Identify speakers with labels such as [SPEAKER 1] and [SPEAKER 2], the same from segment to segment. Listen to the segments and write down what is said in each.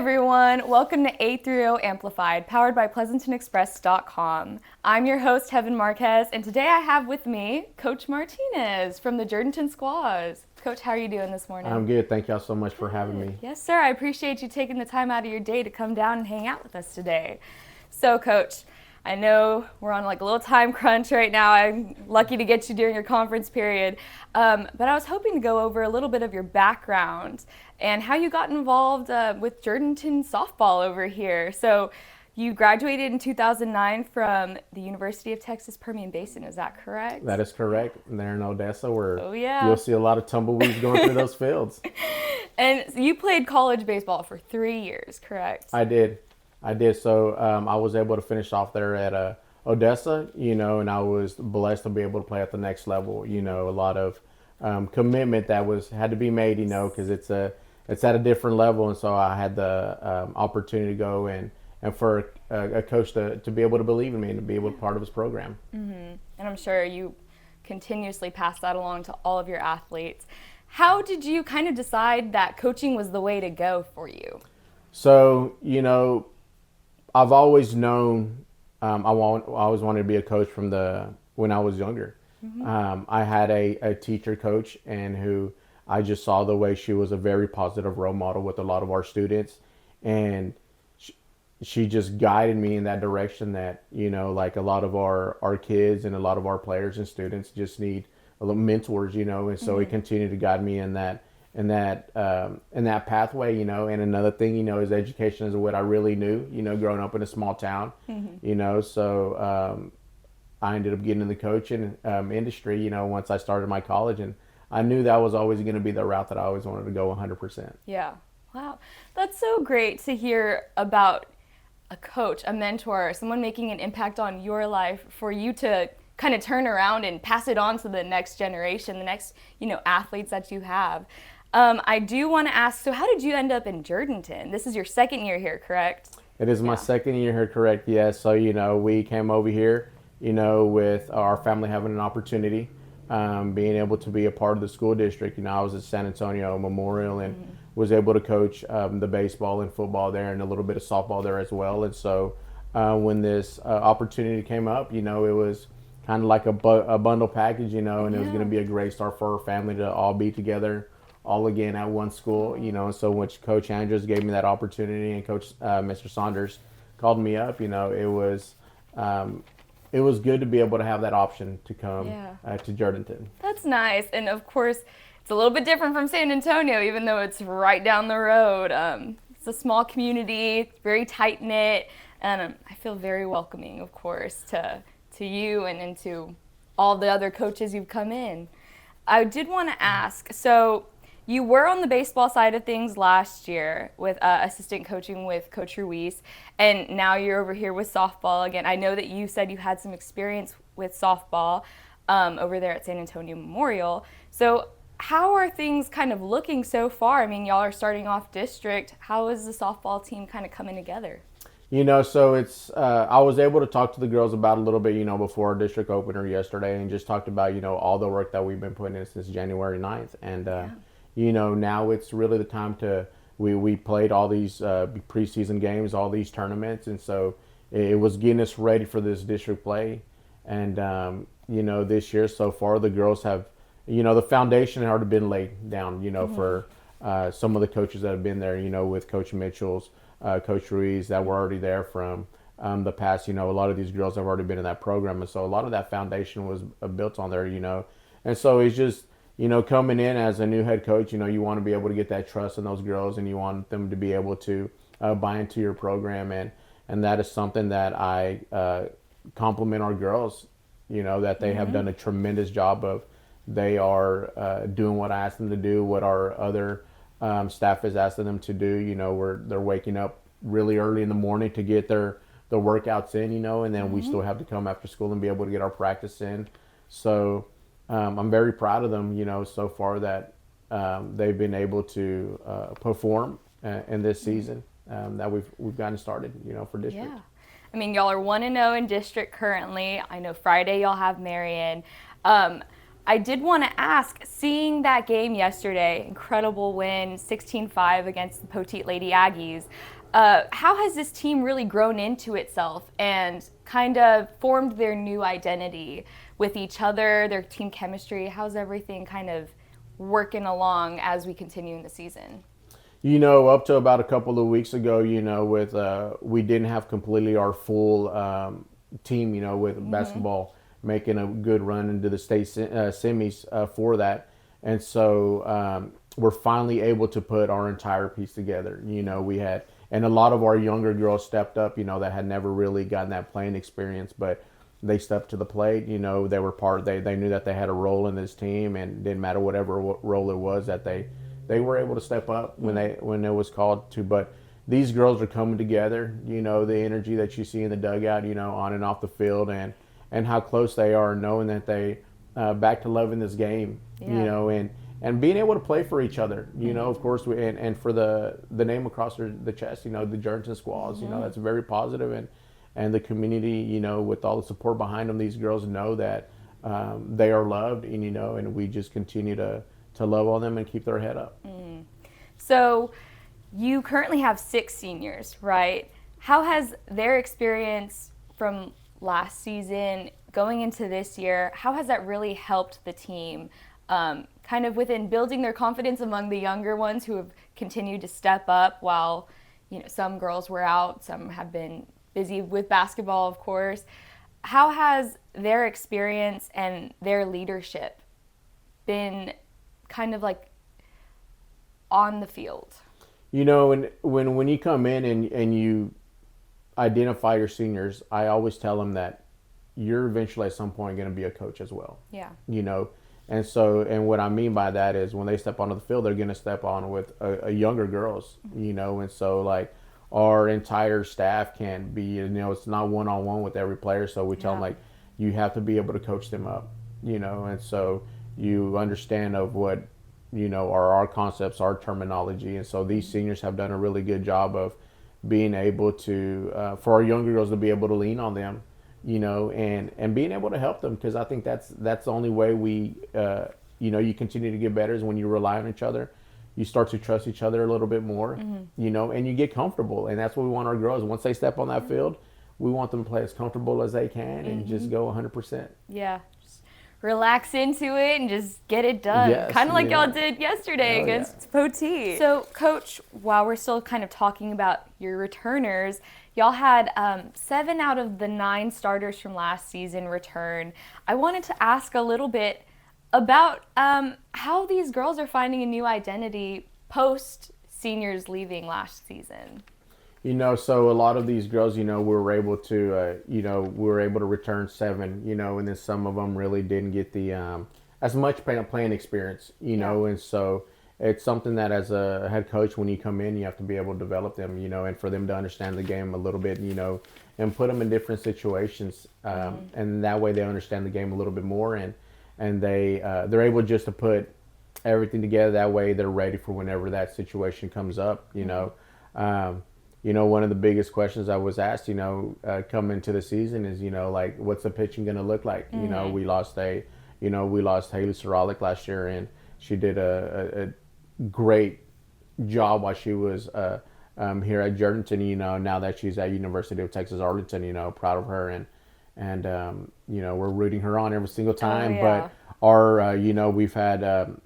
[SPEAKER 1] everyone, welcome to A through O Amplified, powered by PleasantonExpress.com. I'm your host, Heaven Marquez, and today I have with me Coach Martinez from the Jourdanton Squaws. Coach, how are you doing this morning?
[SPEAKER 2] I'm good. Thank y'all so much for having me.
[SPEAKER 1] Yes, sir. I appreciate you taking the time out of your day to come down and hang out with us today. So, Coach, I know we're on like a little time crunch right now. I'm lucky to get you during your conference period. But I was hoping to go over a little bit of your background and how you got involved with Jourdanton softball over here. So you graduated in 2009 from the University of Texas Permian Basin. Is that correct?
[SPEAKER 2] That is correct. There in Odessa, where
[SPEAKER 1] yeah.
[SPEAKER 2] You'll see a lot of tumbleweeds going through those fields.
[SPEAKER 1] And you played college baseball for 3 years, correct?
[SPEAKER 2] I did. So I was able to finish off there at Odessa, and I was blessed to be able to play at the next level. A lot of commitment that had to be made, because it's at a different level. And so I had the opportunity to go and for a coach to be able to believe in me and to be able to be part of his program.
[SPEAKER 1] Mm-hmm. And I'm sure you continuously pass that along to all of your athletes. How did you kind of decide that coaching was the way to go for you?
[SPEAKER 2] So, I've always known I always wanted to be a coach from when I was younger. Mm-hmm. I had a teacher coach and who I just saw the way she was a very positive role model with a lot of our students, and she just guided me in that direction that like a lot of our kids and a lot of our players and students just need a little mentors, and so he continued to guide me in that pathway, and another thing, is education is what I really knew, growing up in a small town, so I ended up getting in the coaching industry, once I started my college, and I knew that was always going to be the route that I always wanted to go 100%.
[SPEAKER 1] Yeah. Wow. That's so great to hear about a coach, a mentor, someone making an impact on your life for you to kind of turn around and pass it on to the next generation, the next, athletes that you have. I do want to ask, so how did you end up in Jourdanton? This is your second year here, correct?
[SPEAKER 2] It is my second year here, correct, yes. So, we came over here, with our family having an opportunity, being able to be a part of the school district. I was at San Antonio Memorial and was able to coach the baseball and football there and a little bit of softball there as well. And so when this opportunity came up, it was kind of like a bundle package, and it was going to be a great start for our family to all be together, all again at one school, and so which Coach Andrews gave me that opportunity, and Coach Mr. Saunders called me up. It was good to be able to have that option to come to Jourdanton.
[SPEAKER 1] That's nice, and of course, it's a little bit different from San Antonio, even though it's right down the road. It's a small community, it's very tight knit, and I feel very welcoming, of course, to you and to all the other coaches you've come in. I did want to ask, so you were on the baseball side of things last year with assistant coaching with Coach Ruiz, and now you're over here with softball again. I know that you said you had some experience with softball over there at San Antonio Memorial. So how are things kind of looking so far? I mean, y'all are starting off district. How is the softball team kind of coming together?
[SPEAKER 2] So it's, I was able to talk to the girls about a little bit, before our district opener yesterday, and just talked about, all the work that we've been putting in since January 9th. And, now it's really the time we played all these preseason games, all these tournaments. And so it was getting us ready for this district play. And, this year so far, the girls have, the foundation had already been laid down, for some of the coaches that have been there, with Coach Mitchell's, Coach Ruiz, that were already there from the past. A lot of these girls have already been in that program, and so a lot of that foundation was built on there. And so it's just coming in as a new head coach. You want to be able to get that trust in those girls, and you want them to be able to buy into your program, and that is something that I compliment our girls. That they have done a tremendous job of. They are doing what I asked them to do, what our other staff is asking them to do. They're waking up really early in the morning to get their workouts in, and then we still have to come after school and be able to get our practice in. So I'm very proud of them, so far that they've been able to perform in this season that we've gotten started, for district.
[SPEAKER 1] Yeah. I mean, y'all are 1-0 in district currently. I know Friday y'all have Marion. I did want to ask, seeing that game yesterday, incredible win, 16-5 against the Poteet Lady Aggies, how has this team really grown into itself and kind of formed their new identity with each other, their team chemistry? How's everything kind of working along as we continue in the season?
[SPEAKER 2] Up to about a couple of weeks ago, with we didn't have completely our full team, with basketball making a good run into the state semis for that. And so we're finally able to put our entire piece together. We had, and a lot of our younger girls stepped up, that had never really gotten that playing experience, but they stepped to the plate. They were they knew that they had a role in this team, and it didn't matter whatever role it was that they were able to step up when it was called to. But these girls are coming together, the energy that you see in the dugout, on and off the field, and how close they are, knowing that they back to loving this game, and being able to play for each other, of course, and for the name across the chest, the Jourdanton Squaws, that's very positive, and the community, with all the support behind them, these girls know that they are loved, and we just continue to love on them and keep their head up.
[SPEAKER 1] So you currently have 6 seniors, right? How has their experience from last season going into this year, how has that really helped the team kind of within building their confidence among the younger ones who have continued to step up while some girls were out, some have been busy with basketball, of course. How has their experience and their leadership been kind of like on the field?
[SPEAKER 2] When you come in and you identify your seniors, I always tell them that you're eventually at some point going to be a coach as well.
[SPEAKER 1] Yeah.
[SPEAKER 2] And what I mean by that is when they step onto the field, they're going to step on with a younger girls, and so like our entire staff can be, it's not one-on-one with every player. So we tell them like, you have to be able to coach them up, and so you understand of what, are our concepts, our terminology. And so these seniors have done a really good job of being able to, for our younger girls to be able to lean on them, and being able to help them. Because I think that's the only way we, you continue to get better is when you rely on each other. You start to trust each other a little bit more, and you get comfortable. And that's what we want our girls. Once they step on that field, we want them to play as comfortable as they can and just go 100%.
[SPEAKER 1] Yeah. Just relax into it and just get it done.
[SPEAKER 2] Yes,
[SPEAKER 1] kind of like y'all did yesterday against Poteet. So, Coach, while we're still kind of talking about your returners, y'all had 7 out of the 9 starters from last season return. I wanted to ask a little bit about how these girls are finding a new identity post seniors leaving last season.
[SPEAKER 2] So a lot of these girls, we were able to return 7, and then some of them really didn't get the as much playing experience, and so it's something that as a head coach, when you come in, you have to be able to develop them, and for them to understand the game a little bit, and put them in different situations, and that way they understand the game a little bit more, and they're able just to put everything together. That way they're ready for whenever that situation comes up, one of the biggest questions I was asked, coming into the season is, like, what's the pitching going to look like? We lost Haley Soralik last year, and she did a great job while she was here at Jourdanton. Now that she's at University of Texas Arlington, proud of her, and we're rooting her on every single time. But our, we've had a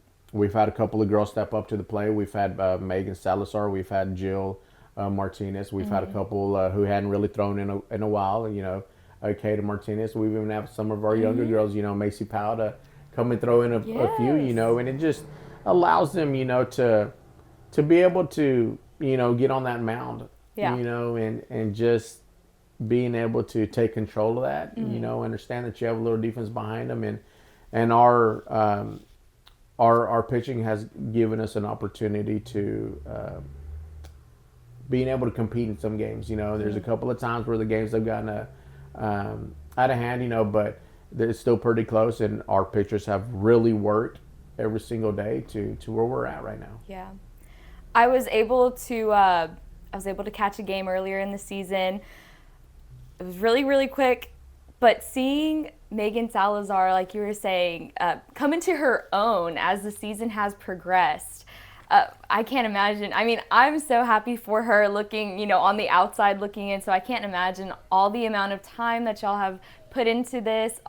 [SPEAKER 2] couple of girls step up to the plate. We've had Megan Salazar. We've had Jill Martinez. We've had a couple who hadn't really thrown in a while. Kata Martinez. We've even had some of our younger girls. Macy Powell to come and throw in a few. And it just allows them, to be able to, get on that mound. And just being able to take control of that. Understand that you have a little defense behind them, and our pitching has given us an opportunity to being able to compete in some games. There's a couple of times where the games have gotten out of hand, but it's still pretty close, and our pitchers have really worked every single day to where we're at right now.
[SPEAKER 1] Yeah. I was able to catch a game earlier in the season. It was really, really quick, but seeing Megan Salazar, like you were saying, come into her own as the season has progressed. I can't imagine. I mean, I'm so happy for her looking, on the outside looking in. So I can't imagine all the amount of time that y'all have put into this,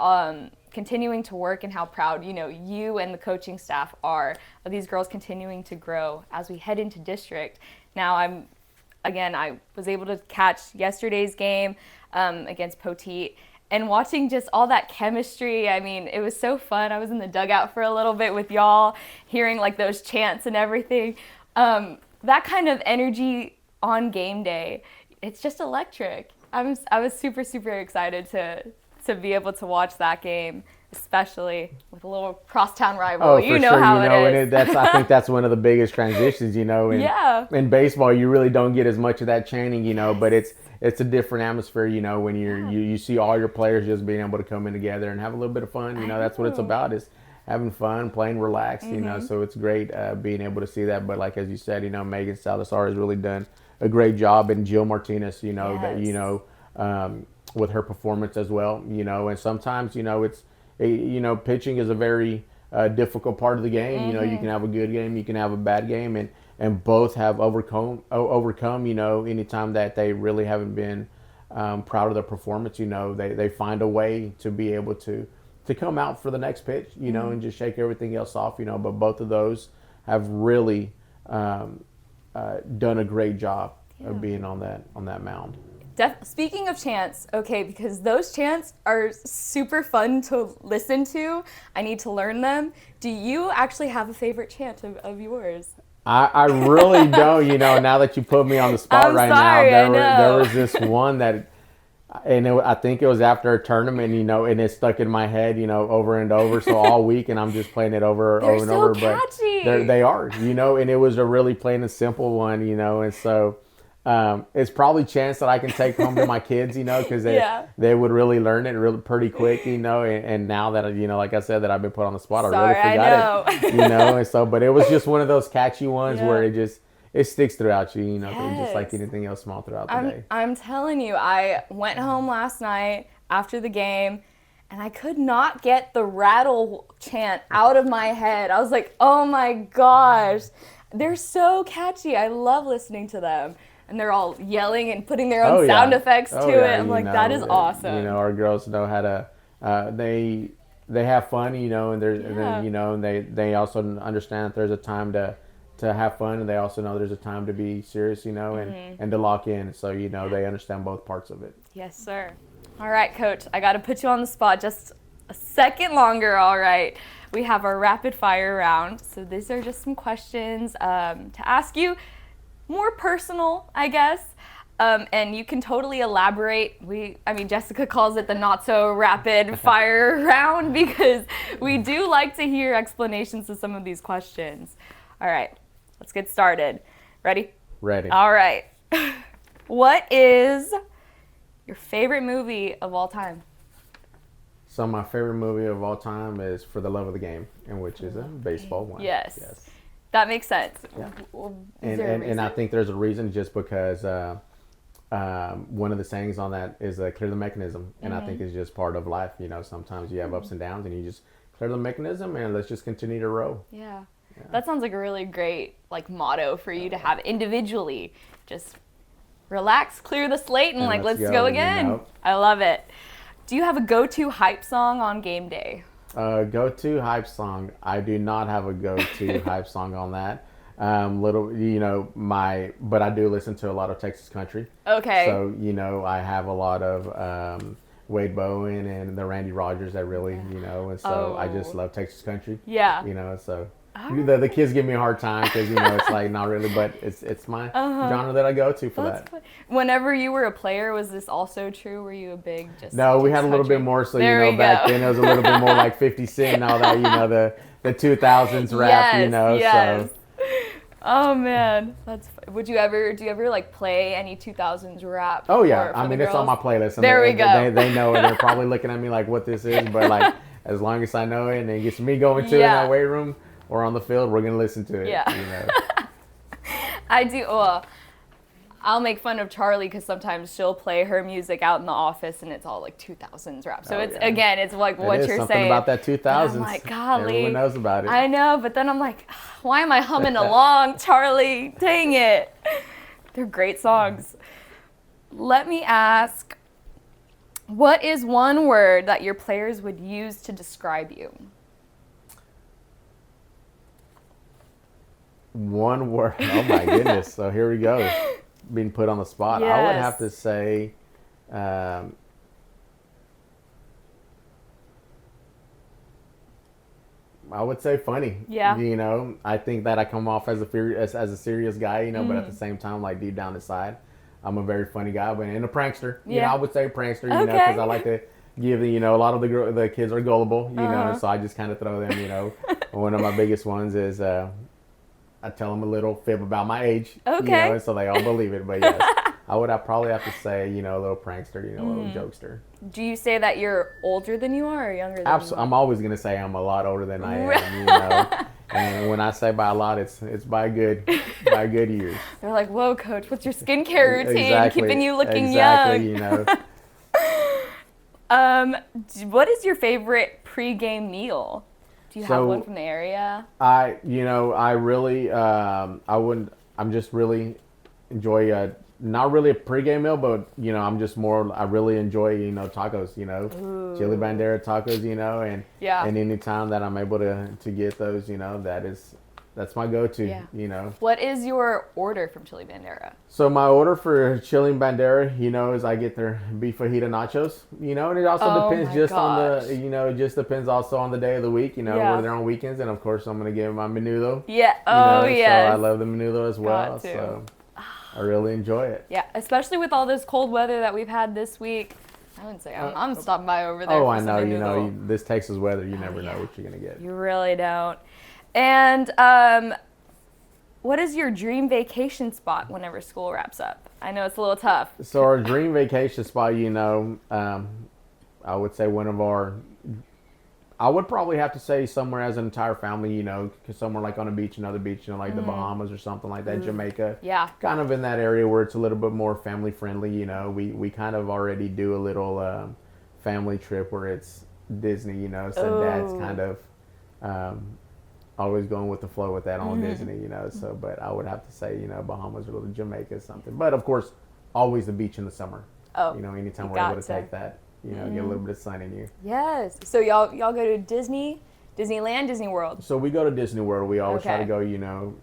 [SPEAKER 1] continuing to work, and how proud, you and the coaching staff are of these girls continuing to grow as we head into district. Now I was able to catch yesterday's game against Poteet. And watching just all that chemistry, I mean, it was so fun. I was in the dugout for a little bit with y'all, hearing like those chants and everything. That kind of energy on game day, it's just electric. I was super, super excited to be able to watch that game, especially with a little crosstown rival.
[SPEAKER 2] Oh,
[SPEAKER 1] you know
[SPEAKER 2] sure.
[SPEAKER 1] how it
[SPEAKER 2] And
[SPEAKER 1] is.
[SPEAKER 2] I think that's one of the biggest transitions. In baseball, you really don't get as much of that chanting. But it's a different atmosphere. When you see all your players just being able to come in together and have a little bit of fun. That's what it's about, is having fun, playing relaxed. So it's great being able to see that. But like as you said, Megan Salazar has really done a great job, and Jill Martinez. That with her performance as well. And sometimes it's. Pitching is a very difficult part of the game. You can have a good game, you can have a bad game, and both have overcome. Anytime that they really haven't been proud of their performance, they find a way to be able to come out for the next pitch, and just shake everything else off. But both of those have really done a great job of being on that mound.
[SPEAKER 1] Speaking of chants, okay, because those chants are super fun to listen to. I need to learn them. Do you actually have a favorite chant of yours?
[SPEAKER 2] I really don't. Now that you put me on the spot there was this one that, I think it was after a tournament, and it stuck in my head, over and over. So all week, and I'm just playing it over and over.
[SPEAKER 1] Catchy.
[SPEAKER 2] But they are, and it was a really plain and simple one, and so. It's probably a chance that I can take home to my kids, because they would really learn it pretty quick, and now that, like I said, that I've been put on the spot, I really forgot it, and so, but it was just one of those catchy ones where it sticks throughout you, just like anything else small throughout the day.
[SPEAKER 1] I'm telling you, I went home last night after the game, and I could not get the rattle chant out of my head. I was like, oh my gosh, they're so catchy. I love listening to them. And they're all yelling and putting their own sound effects to it. I'm like, that is awesome.
[SPEAKER 2] Our girls know how to. They have fun, and and they also understand that there's a time to have fun, and they also know there's a time to be serious, and to lock in. So they understand both parts of it.
[SPEAKER 1] Yes, sir. All right, Coach. I got to put you on the spot just a second longer. All right. We have our rapid fire round. So these are just some questions to ask you. More personal, I guess, and you can totally elaborate. Jessica calls it the not so rapid fire round because we do like to hear explanations to some of these questions. All right, let's get started. Ready?
[SPEAKER 2] Ready.
[SPEAKER 1] All right. What is your favorite movie of all time?
[SPEAKER 2] So my favorite movie of all time is For the Love of the Game, and which is a baseball one.
[SPEAKER 1] Yes. That makes sense.
[SPEAKER 2] Yeah. And I think there's a reason, just because one of the sayings on that is clear the mechanism. And I think it's just part of life. Sometimes you have ups and downs, and you just clear the mechanism and let's just continue to row.
[SPEAKER 1] Yeah. That sounds like a really great motto for you to have individually. Just relax, clear the slate, and let's go again. I love it. Do you have a go-to hype song on game day?
[SPEAKER 2] Go-to hype song. I do not have a go-to hype song on that. But I do listen to a lot of Texas country.
[SPEAKER 1] Okay.
[SPEAKER 2] So, I have a lot of Wade Bowen and the Randy Rogers that really, and so I just love Texas country.
[SPEAKER 1] Yeah.
[SPEAKER 2] So the kids give me a hard time because, it's like not really, but it's my genre that I go to for that.
[SPEAKER 1] Fun. Whenever you were a player, was this also true? Were you a big
[SPEAKER 2] No, we had a little bit more. So, back then it was a little bit more like 50 Cent and all that, the 2000s rap,
[SPEAKER 1] Yes.
[SPEAKER 2] So.
[SPEAKER 1] Oh man, that's fun. Do you ever play any 2000s rap?
[SPEAKER 2] Oh yeah,
[SPEAKER 1] for the
[SPEAKER 2] it's
[SPEAKER 1] girls?
[SPEAKER 2] on my playlist.
[SPEAKER 1] There we go.
[SPEAKER 2] They know it. They're probably looking at me like, what this is, but as long as I know it and it gets me going too in that weight room or on the field, we're gonna listen to it.
[SPEAKER 1] Yeah. I do. Well, I'll make fun of Charlie because sometimes she'll play her music out in the office and it's all like 2000s rap. So it's again, it's like what you're
[SPEAKER 2] something
[SPEAKER 1] saying.
[SPEAKER 2] About that 2000s.
[SPEAKER 1] I'm like, golly.
[SPEAKER 2] Everyone knows about it.
[SPEAKER 1] I know, but then I'm like, why am I humming along, Charlie? Dang it. They're great songs. Let me ask, what is one word that your players would use to describe you?
[SPEAKER 2] One word. Oh my goodness. So here we go. Being put on the spot.
[SPEAKER 1] Yes.
[SPEAKER 2] I would have to say, I would say funny.
[SPEAKER 1] Yeah.
[SPEAKER 2] You know, I think that I come off as a serious guy, you know, but at the same time, like deep down inside, I'm a very funny guy, and a prankster. You know, I would say prankster, you know, because I like to give the, you know, a lot of the kids are gullible, you know, so I just kind of throw them, you know. One of my biggest ones is I tell them a little fib about my age, you know, so they all believe it. But yes, I'd probably have to say, you know, a little prankster, you know, a little jokester.
[SPEAKER 1] Do you say that you're older than you are or younger than you are?
[SPEAKER 2] I'm always going to say I'm a lot older than I am, you know. And when I say by a lot, it's by good years.
[SPEAKER 1] They're like, whoa, Coach, what's your skincare routine?
[SPEAKER 2] Exactly.
[SPEAKER 1] Keeping you looking
[SPEAKER 2] young.
[SPEAKER 1] You
[SPEAKER 2] know.
[SPEAKER 1] What is your favorite pregame meal? Do you have one from the area?
[SPEAKER 2] I really, I'm just really enjoy, not really a pregame meal, but, you know, I really enjoy, you know, tacos, you know, chili bandera tacos, you know, and any time that I'm able to get those, you know, that's my go-to, you know.
[SPEAKER 1] What is your order from Chili Bandera?
[SPEAKER 2] So my order for Chili Bandera, you know, is I get their beef fajita nachos, you know, and it also depends on the, you know, it just depends also on the day of the week, you know, whether they're on weekends, and of course I'm going to give them my menudo.
[SPEAKER 1] Yeah.
[SPEAKER 2] So I love the menudo as well. So I really enjoy it.
[SPEAKER 1] Yeah, especially with all this cold weather that we've had this week. I wouldn't say I'm stopping by over there.
[SPEAKER 2] I know, you know, this Texas weather, you never know what you're going to get.
[SPEAKER 1] You really don't. And what is your dream vacation spot whenever school wraps up? I know it's a little tough.
[SPEAKER 2] So our dream vacation spot, you know, I would say I would probably have to say somewhere as an entire family, you know, somewhere like on a beach, another beach, you know, like the Bahamas or something like that, Jamaica.
[SPEAKER 1] Yeah.
[SPEAKER 2] Kind of in that area where it's a little bit more family friendly, you know. We kind of already do a little family trip where it's Disney, you know, so Dad's kind of always going with the flow with that on Disney, you know. So, but I would have to say, you know, Bahamas or Jamaica or something. But of course, always the beach in the summer. Oh, you know, anytime we're able to take that, you know, get a little bit of sun in you.
[SPEAKER 1] Yes. So y'all go to Disneyland, Disney World.
[SPEAKER 2] So we go to Disney World. We always try to go, you know,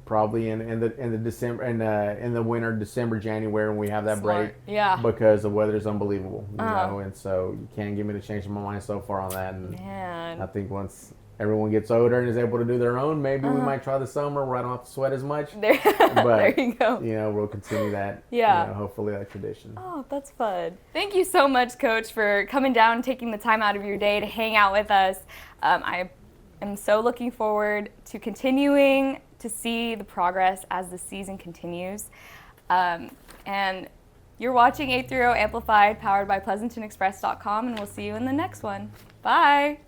[SPEAKER 2] probably in the December in the winter, December, January, when we have that break.
[SPEAKER 1] Yeah.
[SPEAKER 2] Because the weather is unbelievable, you know, and so you can't get me to change my mind so far on that. And I think once everyone gets older and is able to do their own, maybe we might try the summer where I don't have to sweat as much. But,
[SPEAKER 1] there you go.
[SPEAKER 2] You know, we'll continue that, you know, hopefully that tradition.
[SPEAKER 1] Oh, that's fun. Thank you so much, Coach, for coming down and taking the time out of your day to hang out with us. I am so looking forward to continuing to see the progress as the season continues. And you're watching 830 Amplified, powered by PleasantonExpress.com, and we'll see you in the next one. Bye.